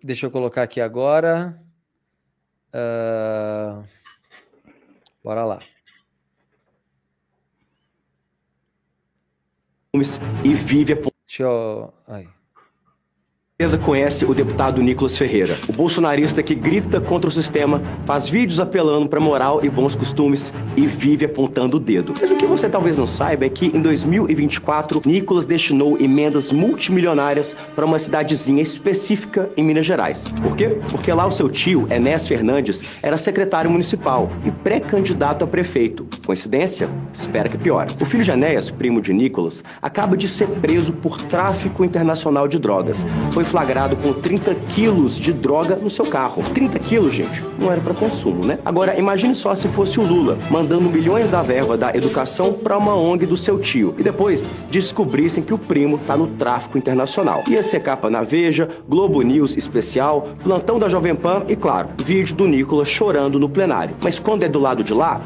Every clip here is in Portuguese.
Deixa eu colocar aqui agora. Bora lá. E vive a... Deixa eu... Aí. Conhece o deputado Nicolas Ferreira, o bolsonarista que grita contra o sistema, faz vídeos apelando para moral e bons costumes e vive apontando o dedo. Mas o que você talvez não saiba é que em 2024, Nicolas destinou emendas multimilionárias para uma cidadezinha específica em Minas Gerais. Por quê? Porque lá o seu tio, Enéas Fernandes, era secretário municipal e pré-candidato a prefeito. Coincidência? Espera que piore. O filho de Enéas, primo de Nicolas, acaba de ser preso por tráfico internacional de drogas. Foi flagrado com 30 quilos de droga no seu carro. 30 quilos, gente, não era para consumo, né? Agora, imagine só se fosse o Lula, mandando milhões da verba da educação para uma ONG do seu tio. E depois descobrissem que o primo tá no tráfico internacional. Ia ser capa na Veja, Globo News especial, plantão da Jovem Pan e, claro, vídeo do Nicolas chorando no plenário. Mas quando é do lado de lá,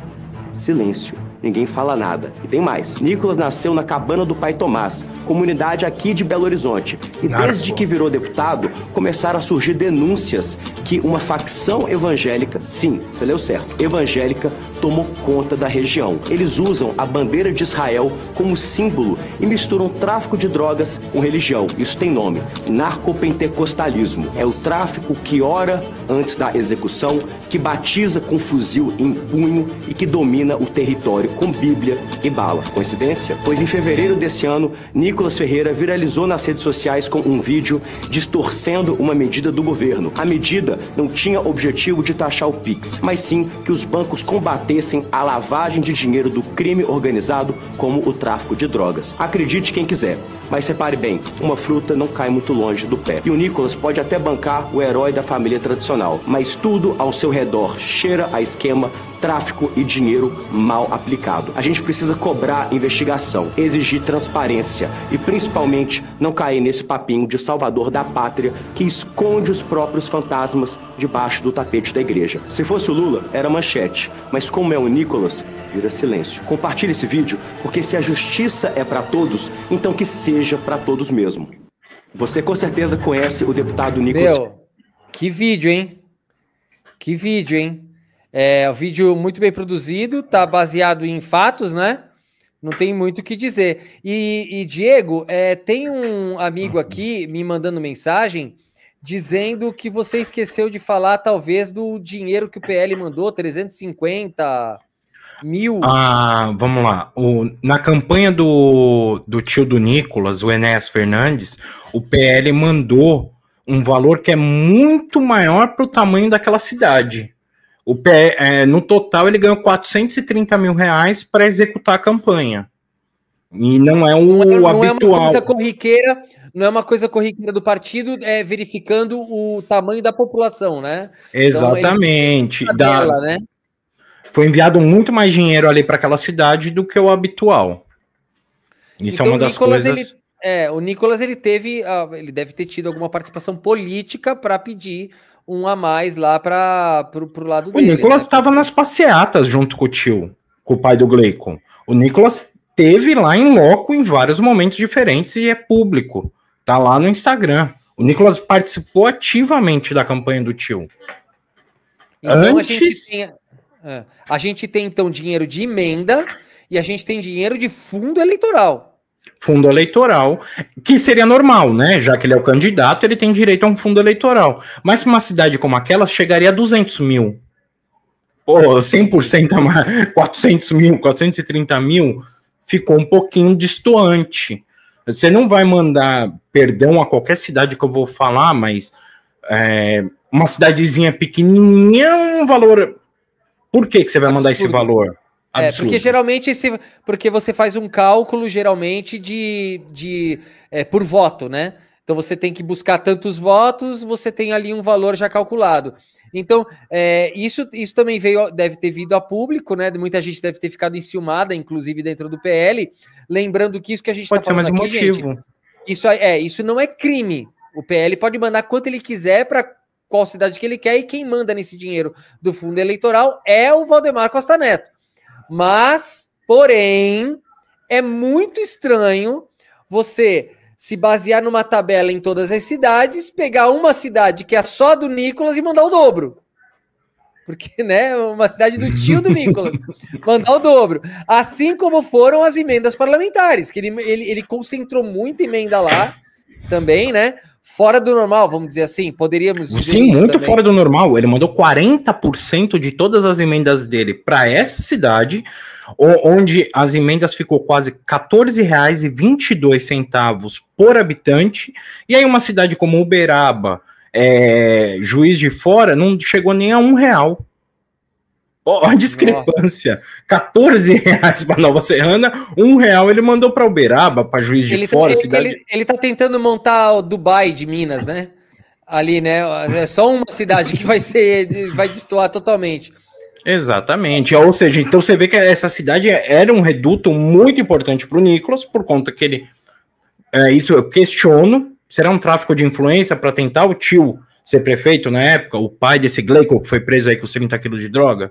silêncio. Ninguém fala nada. E tem mais. Nicolas nasceu na Cabana do Pai Tomás, comunidade aqui de Belo Horizonte. E desde que virou deputado, começaram a surgir denúncias que uma facção evangélica, sim, você leu certo, evangélica, tomou conta da região. Eles usam a bandeira de Israel como símbolo e misturam tráfico de drogas com religião. Isso tem nome: narcopentecostalismo. É o tráfico que ora antes da execução, que batiza com fuzil em punho e que domina o território com Bíblia e bala. Coincidência? Pois em fevereiro desse ano, Nicolas Ferreira viralizou nas redes sociais com um vídeo distorcendo uma medida do governo. A medida não tinha objetivo de taxar o Pix, mas sim que os bancos combatessem a lavagem de dinheiro do crime organizado, como o tráfico de drogas. Acredite quem quiser, mas repare bem, uma fruta não cai muito longe do pé. E o Nicolas pode até bancar o herói da família tradicional, mas tudo ao seu redor cheira a esquema, tráfico e dinheiro mal aplicado. A gente precisa cobrar investigação, exigir transparência e, principalmente, não cair nesse papinho de salvador da pátria que esconde os próprios fantasmas debaixo do tapete da igreja. Se fosse o Lula, era manchete, mas como é o Nicolas, vira silêncio. Compartilhe esse vídeo, porque se a justiça é para todos, então que seja para todos mesmo. Você com certeza conhece o deputado Nicolas... Meu, que vídeo, hein? Que vídeo, hein? É um vídeo muito bem produzido, tá baseado em fatos, né? Não tem muito o que dizer. E Diego, tem um amigo aqui me mandando mensagem dizendo que você esqueceu de falar, talvez, do dinheiro que o PL mandou, 350 mil. Vamos lá. Na campanha do tio do Nicolas, o Enéas Fernandes, o PL mandou um valor que é muito maior para o tamanho daquela cidade. No total, ele ganhou 430 mil reais para executar a campanha. E não é o habitual. Não é uma coisa corriqueira do partido, verificando o tamanho da população, né? Exatamente. Então, né? Foi enviado muito mais dinheiro ali para aquela cidade do que o habitual. Isso então, é uma das coisas... o Nicolas, ele deve ter tido alguma participação política para pedir um a mais lá pro lado dele. O Nicolas estava nas passeatas junto com o tio, com o pai do Gleicon. O Nicolas teve lá em loco em vários momentos diferentes e é público. Tá lá no Instagram. O Nicolas participou ativamente da campanha do tio. Então a gente tem então dinheiro de emenda e a gente tem dinheiro de fundo eleitoral. Fundo eleitoral, que seria normal, né? Já que ele é o candidato, ele tem direito a um fundo eleitoral. Mas uma cidade como aquela chegaria a 200 mil. Pô, 100% a mais, 400 mil, 430 mil, ficou um pouquinho destoante. Você não vai mandar, perdão a qualquer cidade que eu vou falar, mas uma cidadezinha pequenininha é um valor... Por que você vai mandar esse valor? Absurdo. Porque geralmente porque você faz um cálculo geralmente por voto, né? Então você tem que buscar tantos votos, você tem ali um valor já calculado. Então, isso também deve ter vindo a público, né? Muita gente deve ter ficado enciumada, inclusive dentro do PL, lembrando que isso que a gente está falando aqui, gente, isso não é crime. O PL pode mandar quanto ele quiser para qual cidade que ele quer, e quem manda nesse dinheiro do fundo eleitoral é o Valdemar Costa Neto. Mas, porém, é muito estranho você se basear numa tabela em todas as cidades, pegar uma cidade que é só do Nicolas e mandar o dobro. Porque, né, uma cidade do tio do Nicolas, mandar o dobro. Assim como foram as emendas parlamentares, que ele concentrou muita emenda lá também, né? Fora do normal, vamos dizer assim, poderíamos dizer. Sim, muito também. Fora do normal. Ele mandou 40% de todas as emendas dele para essa cidade, onde as emendas ficou quase R$14,22 por habitante. E aí uma cidade como Uberaba, Juiz de Fora, não chegou nem a R$1. Olha a discrepância. R$14 para Nova Serrana, R$1 ele mandou para Uberaba, para Juiz de Fora. Ele tá tentando montar o Dubai de Minas, né? Ali, né? É só uma cidade que vai destoar totalmente. Exatamente. Ou seja, então você vê que essa cidade era um reduto muito importante para o Nicolas, por conta que ele. Isso eu questiono. Será um tráfico de influência para tentar o tio ser prefeito na época? O pai desse Gleico que foi preso aí com 30 quilos de droga?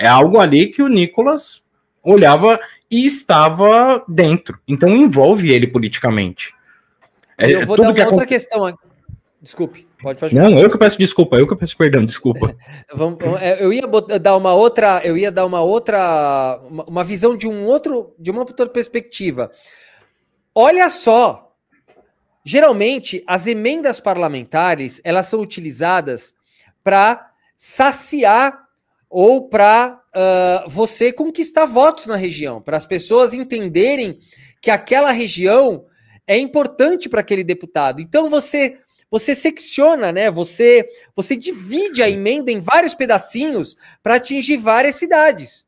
É algo ali que o Nicolas olhava e estava dentro. Então envolve ele politicamente. Eu vou dar uma outra questão. Desculpe, pode. Não, eu que peço desculpa, eu que peço perdão, desculpa. Eu ia dar uma outra, uma visão de uma outra perspectiva. Olha só, geralmente as emendas parlamentares, elas são utilizadas para saciar ou para você conquistar votos na região, para as pessoas entenderem que aquela região é importante para aquele deputado. Então você secciona, né? Você divide a emenda em vários pedacinhos para atingir várias cidades.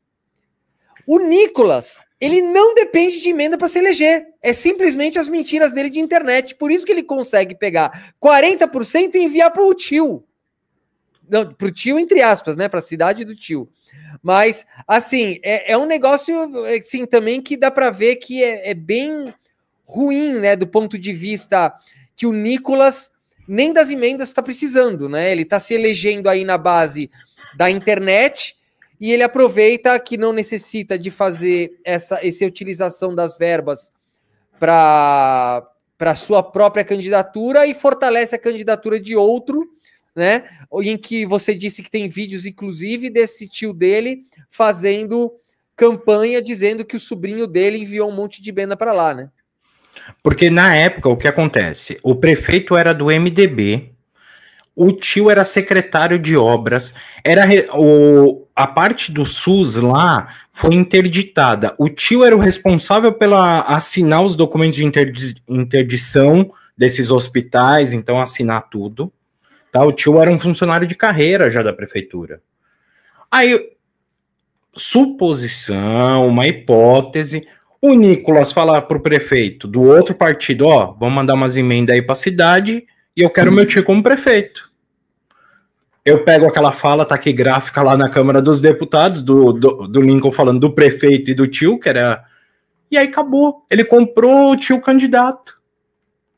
O Nicolas, ele não depende de emenda para se eleger. É simplesmente as mentiras dele de internet. Por isso que ele consegue pegar 40% e enviar para o tio. Não, para o tio, entre aspas, né? Para a cidade do tio. Mas, assim, é um negócio assim, também que dá para ver que é bem ruim, né? Do ponto de vista que o Nicolas nem das emendas está precisando, né? Ele está se elegendo aí na base da internet e ele aproveita que não necessita de fazer essa utilização das verbas para sua própria candidatura e fortalece a candidatura de outro, né? Em que você disse que tem vídeos, inclusive, desse tio dele fazendo campanha dizendo que o sobrinho dele enviou um monte de emenda para lá, né? Porque na época, o que acontece? O prefeito era do MDB, o tio era secretário de obras, a parte do SUS lá foi interditada. O tio era o responsável pela assinar os documentos de interdição desses hospitais, então assinar tudo. Tá? O tio era um funcionário de carreira já da prefeitura. Aí, suposição, uma hipótese... O Nicolas fala para o prefeito do outro partido, vamos mandar umas emendas aí para a cidade e eu quero meu tio como prefeito. Eu pego aquela fala taquigráfica lá na Câmara dos Deputados, do Lincoln falando do prefeito e do tio, que era... E aí acabou. Ele comprou o tio candidato.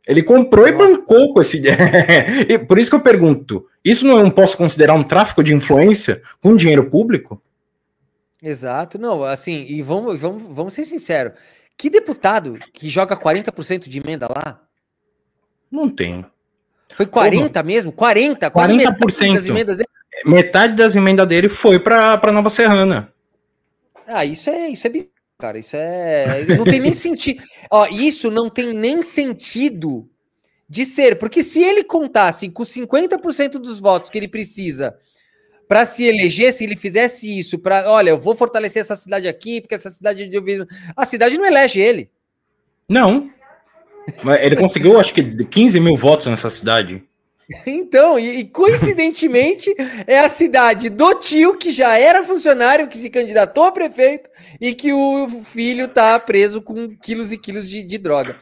Ele comprou. Nossa. E bancou com esse... E por isso que eu pergunto, isso não posso considerar um tráfico de influência com dinheiro público? Exato, não, assim, e vamos ser sinceros, que deputado que joga 40% de emenda lá? Não tem. Foi 40 mesmo? 40%? 40% das emendas dele? Metade das emendas dele foi para Nova Serrana. Isso é bizarro, cara, não tem nem sentido, isso não tem nem sentido de ser, porque se ele contasse com 50% dos votos que ele precisa para se eleger, se ele fizesse isso, olha, eu vou fortalecer essa cidade aqui, porque essa cidade a cidade não elege ele. Não. Ele conseguiu, acho que 15 mil votos nessa cidade. Então, e coincidentemente, é a cidade do tio, que já era funcionário, que se candidatou a prefeito, e que o filho tá preso com quilos e quilos de droga.